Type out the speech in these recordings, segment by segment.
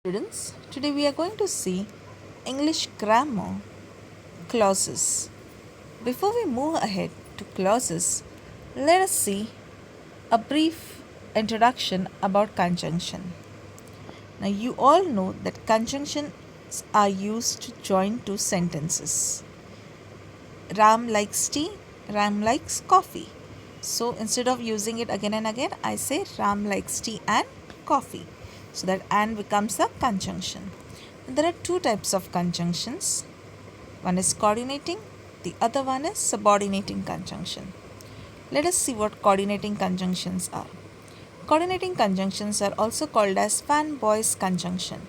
Students, today we are going to see English grammar clauses. Before we move ahead to clauses, let us see a brief introduction about conjunction. Now, you all know that conjunctions are used to join two sentences. Ram likes tea, Ram likes coffee. So, instead of using it again and again, I say Ram likes tea and coffee. So that and becomes a conjunction. There are two types of conjunctions. One is coordinating, the other one is subordinating conjunction. Let us see what coordinating conjunctions are. Coordinating conjunctions are also called as fanboys conjunction.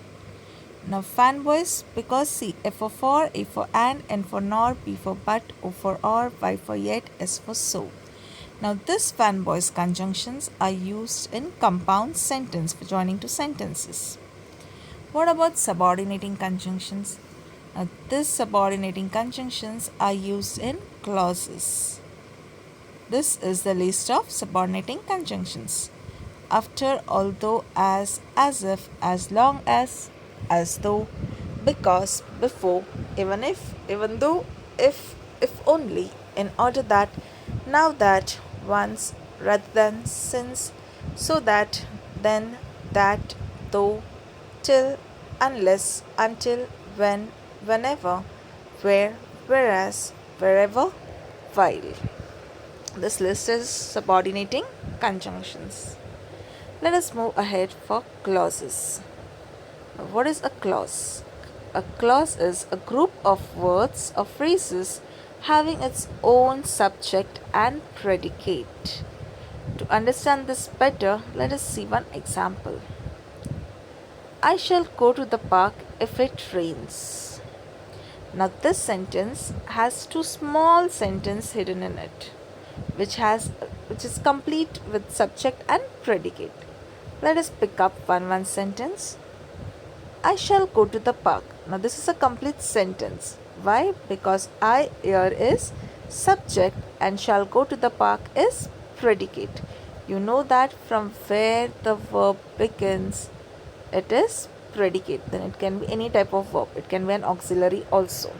Now fanboys, because see, F for A for and, N for nor, P for but, O for or, Y for yet, S for so. Now this fanboys conjunctions are used in compound sentence for joining two sentences. What about subordinating conjunctions? Now these subordinating conjunctions are used in clauses. This is the list of subordinating conjunctions. After, although, as if, as long as though, because, before, even if, even though, if only, in order that, now that, once, rather than, since, so that, then, that, though, till, unless, until, when, whenever, where, whereas, wherever, while. This list is subordinating conjunctions. Let us move ahead for clauses. What is a clause? A clause is a group of words or phrases having its own subject and predicate. To understand this better, let us see one example. I shall go to the park if it rains. Now this sentence has two small sentences hidden in it, which is complete with subject and predicate. Let us pick up one sentence. I shall go to the park. Now this is a complete sentence. Why? Because I here is subject and shall go to the park is predicate. You know that from where the verb begins, it is predicate. Then it can be any type of verb. It can be an auxiliary also.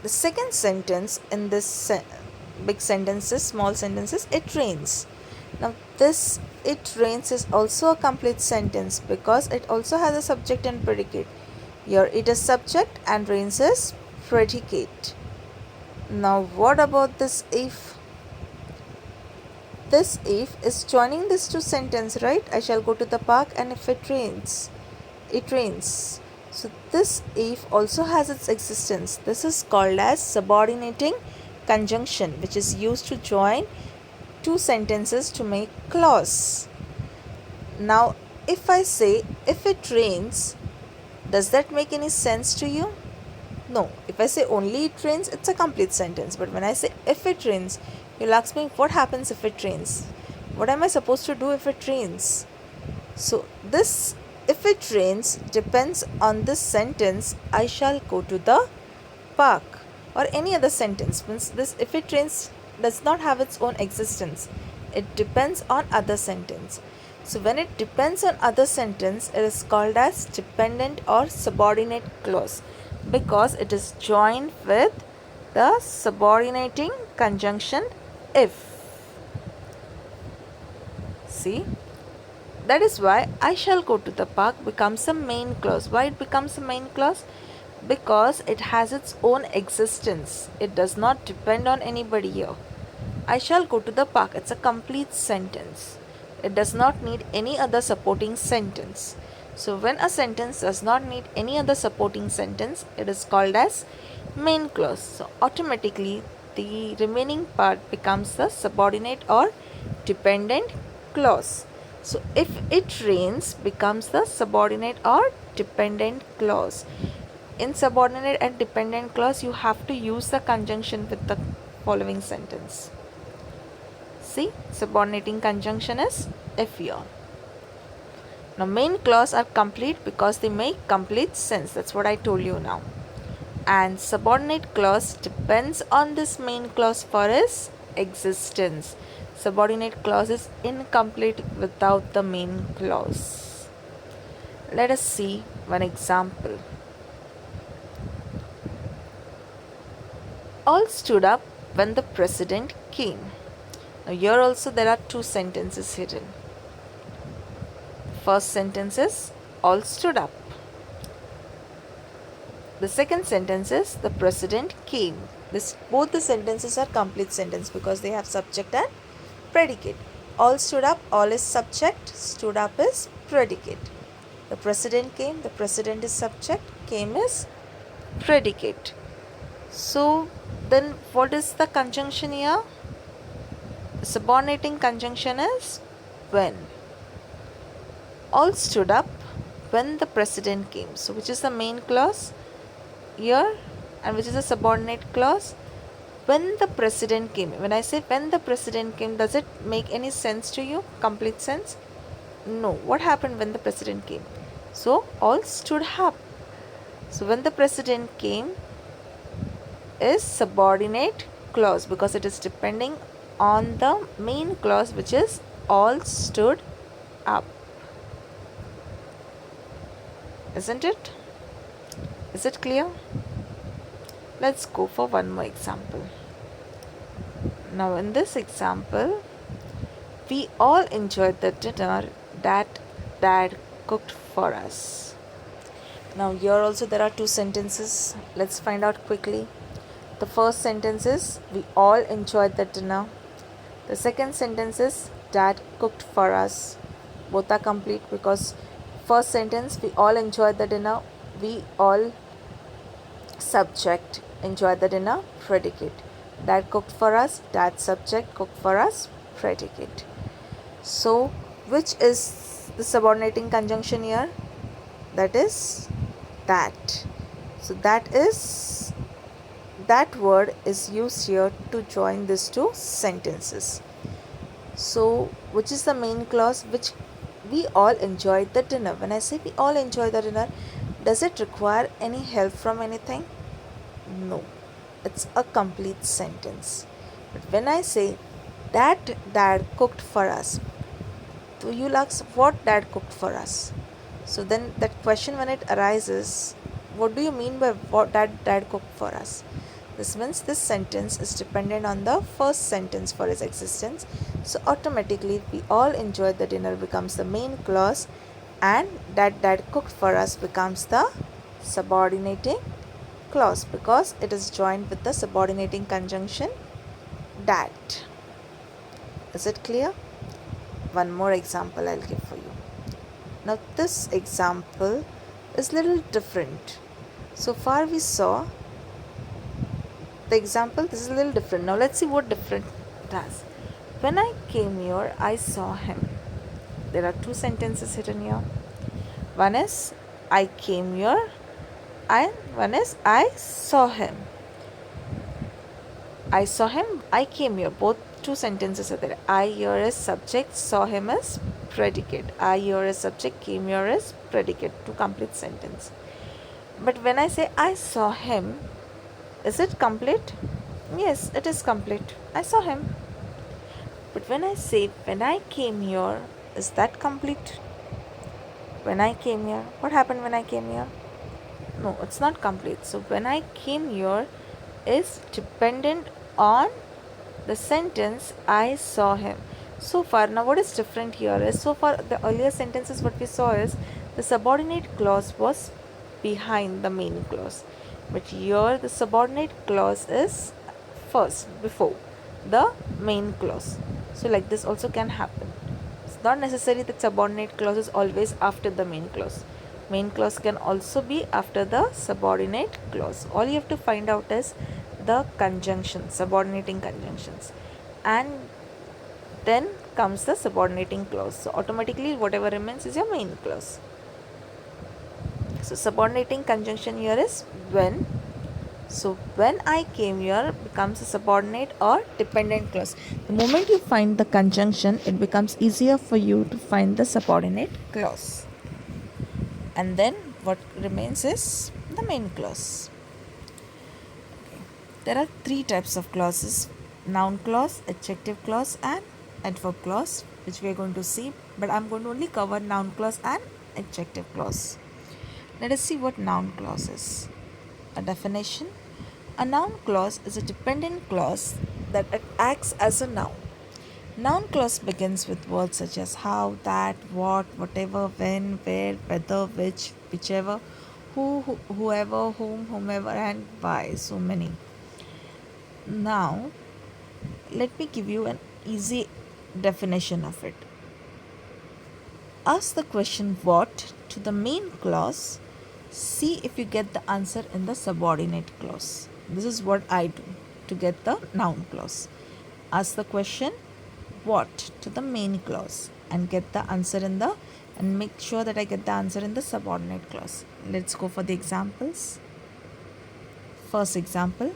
The second sentence in this big sentences, small sentences, it rains. Now this it rains is also a complete sentence because it also has a subject and predicate. Here it is subject and rains is predicate. Now what about this if? This if is joining this two sentence, right? I shall go to the park and if it rains, it rains. So this if also has its existence. This is called as subordinating conjunction, which is used to join two sentences to make clause. Now if I say if it rains, does that make any sense to you? No. If I say only it rains, it's a complete sentence. But when I say if it rains, you'll ask me what happens if it rains? What am I supposed to do if it rains? So this if it rains depends on this sentence, I shall go to the park, or any other sentence. Means this if it rains does not have its own existence. It depends on other sentence. So when it depends on other sentence, it is called as dependent or subordinate clause because it is joined with the subordinating conjunction if. See, that is why I shall go to the park becomes a main clause. Why it becomes a main clause? Because it has its own existence. It does not depend on anybody here. I shall go to the park. It's a complete sentence. It does not need any other supporting sentence. So when a sentence does not need any other supporting sentence, it is called as main clause. So automatically the remaining part becomes the subordinate or dependent clause. So if it rains becomes the subordinate or dependent clause. In subordinate and dependent clause, you have to use the conjunction with the following sentence. See, subordinating conjunction is if here. Now main clause are complete because they make complete sense. That's what I told you now. And subordinate clause depends on this main clause for its existence. Subordinate clause is incomplete without the main clause. Let us see one example. All stood up when the president came. Now here also there are two sentences hidden. First sentence is all stood up. The second sentence is the president came. Both the sentences are complete sentence because they have subject and predicate. All stood up, all is subject, stood up is predicate. The president came, the president is subject, came is predicate. So then what is the conjunction here? The subordinating conjunction is when. All stood up when the president came. So which is the main clause here and which is the subordinate clause? When the president came. When I say when the president came, does it make any sense to you? Complete sense? No. What happened when the president came? So all stood up. So when the president came is subordinate clause because it is depending on the main clause, which is all stood up. Isn't it? Is it clear? Let's go for one more example. Now in this example, we all enjoyed the dinner that Dad cooked for us. Now here also there are two sentences. Let's find out quickly. The first sentence is we all enjoyed the dinner. The second sentence is Dad cooked for us. Both are complete because first sentence we all enjoyed the dinner. We all subject enjoyed the dinner predicate. Dad cooked for us. Dad subject cooked for us predicate. So which is the subordinating conjunction here? That is that. So that word is used here to join these two sentences. So which is the main clause? Which we all enjoyed the dinner. When I say we all enjoy the dinner, does it require any help from anything? No. It's a complete sentence. But when I say that Dad cooked for us, so you'll ask what Dad cooked for us. So then that question when it arises, what do you mean by what Dad cooked for us? This means this sentence is dependent on the first sentence for its existence. So automatically we all enjoyed the dinner becomes the main clause and that Dad cooked for us becomes the subordinating clause because it is joined with the subordinating conjunction that. Is it clear? One more example I'll give for you. Now this example is little different. So far we saw the example, this is a little different. Now let's see what different it has. When I came here, I saw him. There are two sentences hidden here. One is I came here and one is I saw him. I saw him, I came here. Both two sentences are there. I here is subject, saw him is predicate. I here is subject, came here is predicate. Two complete sentence. But when I say I saw him, is it complete? Yes, it is complete. I saw him. But when I say when I came here, is that complete? When I came here, what happened when I came here? No, it's not complete. So when I came here is dependent on the sentence I saw him. So far, now what is different here is, so far the earlier sentences what we saw is the subordinate clause was behind the main clause. But here the subordinate clause is first, before the main clause. So like this also can happen. It's not necessary that subordinate clause is always after the main clause. Main clause can also be after the subordinate clause. All you have to find out is the conjunctions, subordinating conjunctions, and then comes the subordinating clause. So automatically whatever remains is your main clause. So subordinating conjunction here is when. So when I came here becomes a subordinate or dependent clause. The moment you find the conjunction, it becomes easier for you to find the subordinate clause. And then what remains is the main clause. Okay. There are three types of clauses: noun clause, adjective clause and adverb clause, which we are going to see, but I'm going to only cover noun clause and adjective clause. Let us see what noun clause is. A definition: a noun clause is a dependent clause that acts as a noun. Noun clause begins with words such as how, that, what, whatever, when, where, whether, which, whichever, whoever, whom, whomever, and why. So many. Now, let me give you an easy definition of it. Ask the question what to the main clause. See if you get the answer in the subordinate clause. This is what I do to get the noun clause. Ask the question what to the main clause and get the answer in the and make sure that I get the answer in the subordinate clause. Let's go for the examples. First example,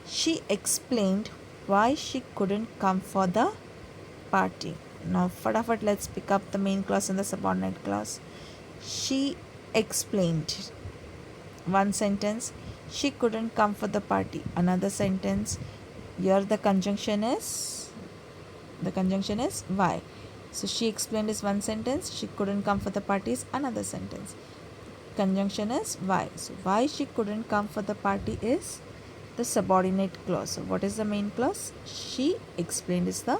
she explained why she couldn't come for the party. Now, fatafat, let's pick up the main clause and the subordinate clause. She explained. One sentence, she couldn't come for the party. Another sentence, here the conjunction is why. So she explained is one sentence, she couldn't come for the party is another sentence. Conjunction is why. So why she couldn't come for the party is the subordinate clause. So what is the main clause? She explained is the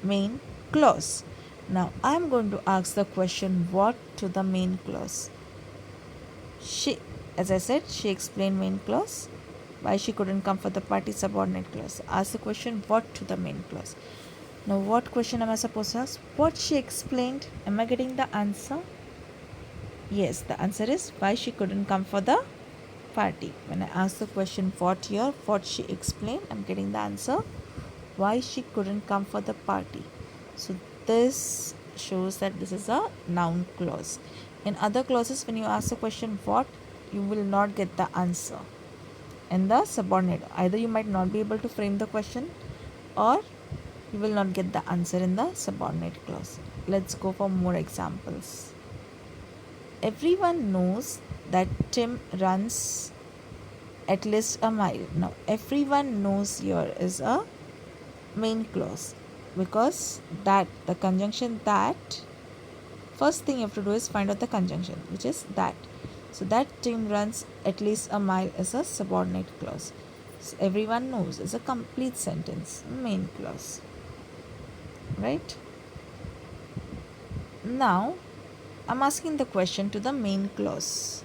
main clause. Now I am going to ask the question what to the main clause. She, as I said, she explained main clause. Why she couldn't come for the party, subordinate clause. Ask the question what to the main clause. Now what question am I supposed to ask? What she explained. Am I getting the answer? Yes, the answer is why she couldn't come for the party. When I ask the question what here, what she explained, I'm getting the answer why she couldn't come for the party. So this shows that this is a noun clause. In other clauses, when you ask the question what, you will not get the answer. In the subordinate, either you might not be able to frame the question or you will not get the answer in the subordinate clause. Let's go for more examples. Everyone knows that Tim runs at least a mile. Now, everyone knows here is a main clause because that, the conjunction that, first thing you have to do is find out the conjunction, which is that. So that Tim runs at least a mile is a subordinate clause. So everyone knows is a complete sentence, main clause. Right? Now, I'm asking the question to the main clause.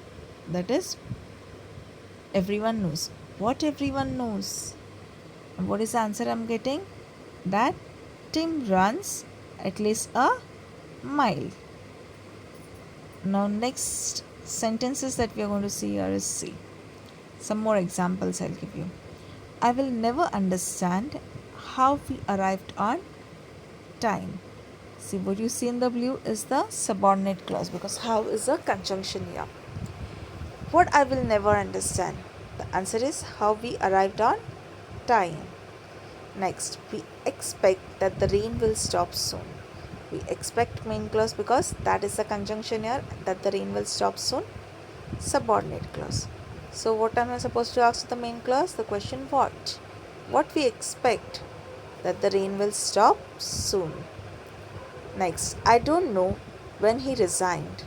That is, everyone knows. What everyone knows? And what is the answer I'm getting? That Tim runs at least a mile. Now, next sentences that we are going to see here is C. Some more examples I'll give you. I will never understand how we arrived on time. See, what you see in the blue is the subordinate clause because how is a conjunction here. What I will never understand? The answer is how we arrived on time. Next, we expect that the rain will stop soon. We expect main clause because that is the conjunction here, that the rain will stop soon. Subordinate clause. So what am I supposed to ask the main clause? The question what? What we expect? That the rain will stop soon. Next, I don't know when he resigned.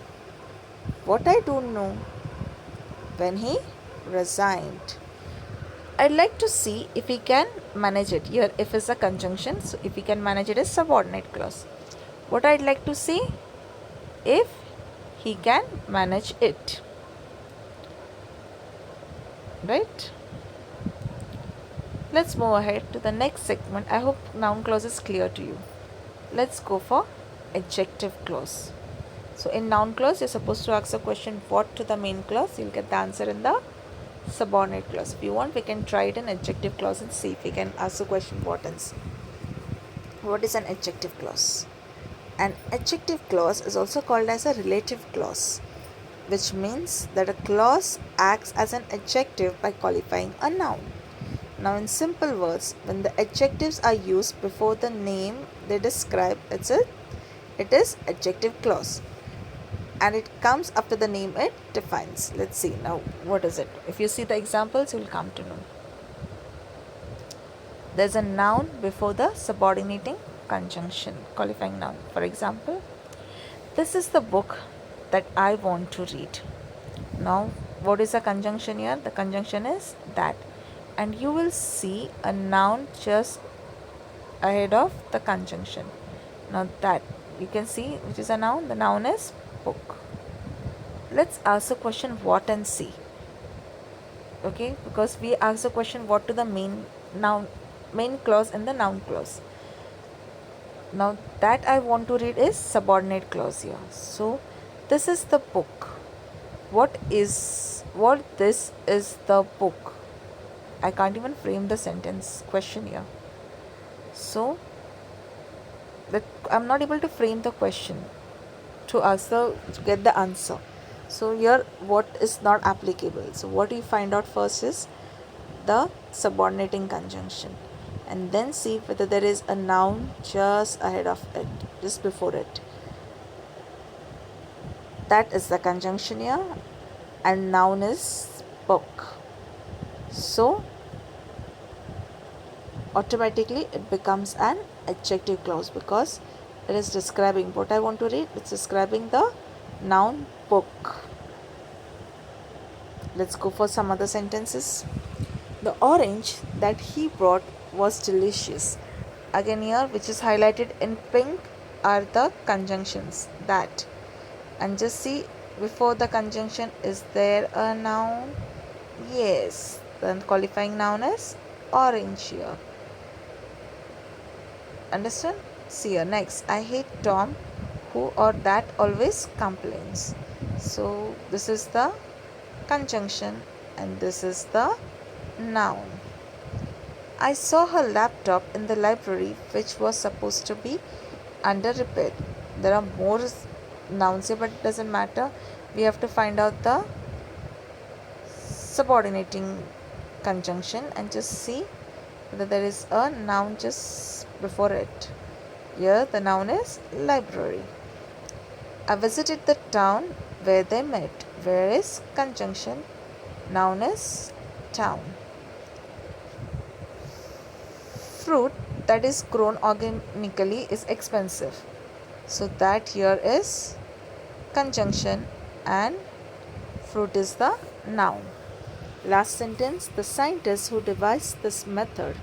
What I don't know? When he resigned. I'd like to see if we can manage it. Here, if is a conjunction, so if we can manage it as subordinate clause. What I'd like to see? If he can manage it. Right? Let's move ahead to the next segment. I hope noun clause is clear to you. Let's go for adjective clause. So in noun clause, you're supposed to ask a question what to the main clause. You'll get the answer in the subordinate clause. If you want, we can try it in adjective clause and see if we can ask the question what else. What is an adjective clause? An adjective clause is also called as a relative clause, which means that a clause acts as an adjective by qualifying a noun. Now, in simple words, when the adjectives are used before the name they describe, it is adjective clause, and it comes after the name it defines. Let's see now what is it. If you see the examples, you will come to know. There's a noun before the subordinating conjunction, qualifying noun. For example, this is the book that I want to read. Now, what is a conjunction here? The conjunction is that, and you will see a noun just ahead of the conjunction. Now, that you can see which is a noun. The noun is book. Let's ask the question what and see. Okay, because we ask the question what to the main clause and the noun clause. Now that I want to read is subordinate clause here. So this is the book. What this is the book. I can't even frame the sentence question here. So that I'm not able to frame the question to get the answer. So here what is not applicable. So what we find out first is the subordinating conjunction, and then see whether there is a noun just ahead of it, just before it. That is the conjunction here, and noun is book. So automatically it becomes an adjective clause because it is describing what I want to read. It's describing the noun book. Let's go for some other sentences. The orange that he brought was delicious. Again here, which is highlighted in pink, are the conjunctions that. And just see before the conjunction, is there a noun? Yes. The qualifying noun is orange here. Understand? See here. Next, I hate Tom, who or that always complains. So this is the conjunction and this is the noun. I saw her laptop in the library, which was supposed to be under repair. There are more nouns here, but it doesn't matter. We have to find out the subordinating conjunction and just see whether there is a noun just before it. Here the noun is library. I visited the town where they met. Where is conjunction? Noun is town. Fruit that is grown organically is expensive. So that here is conjunction and fruit is the noun. Last sentence, the scientist who devised this method,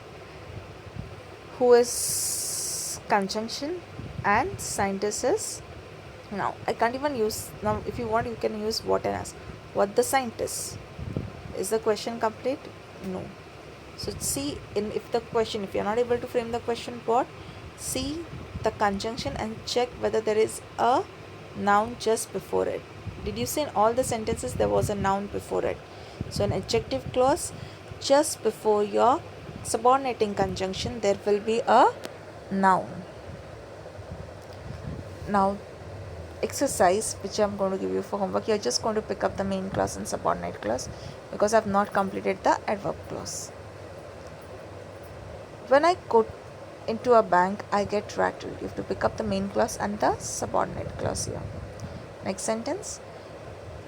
who is conjunction and scientist is noun. I can't even use, now if you want you can use what and ask. What the scientist? Is the question complete? No. So see, if you're not able to frame the question what, see the conjunction and check whether there is a noun just before it. Did you see in all the sentences there was a noun before it? So an adjective clause, just before your subordinating conjunction there will be a noun. Now exercise which I'm going to give you for homework, you're just going to pick up the main clause and subordinate clause because I've not completed the adverb clause. When I go into a bank, I get rattled. You have to pick up the main clause and the subordinate clause here. Next sentence.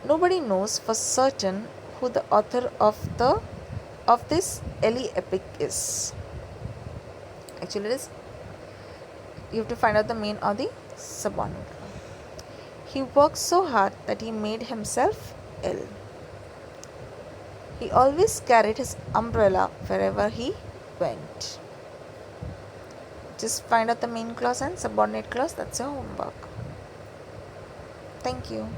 Nobody knows for certain who the author of this Ellie epic is. Actually, you have to find out the main or the subordinate. He worked so hard that he made himself ill. He always carried his umbrella wherever he went. Just find out the main clause and subordinate clause. That's your homework. Thank you.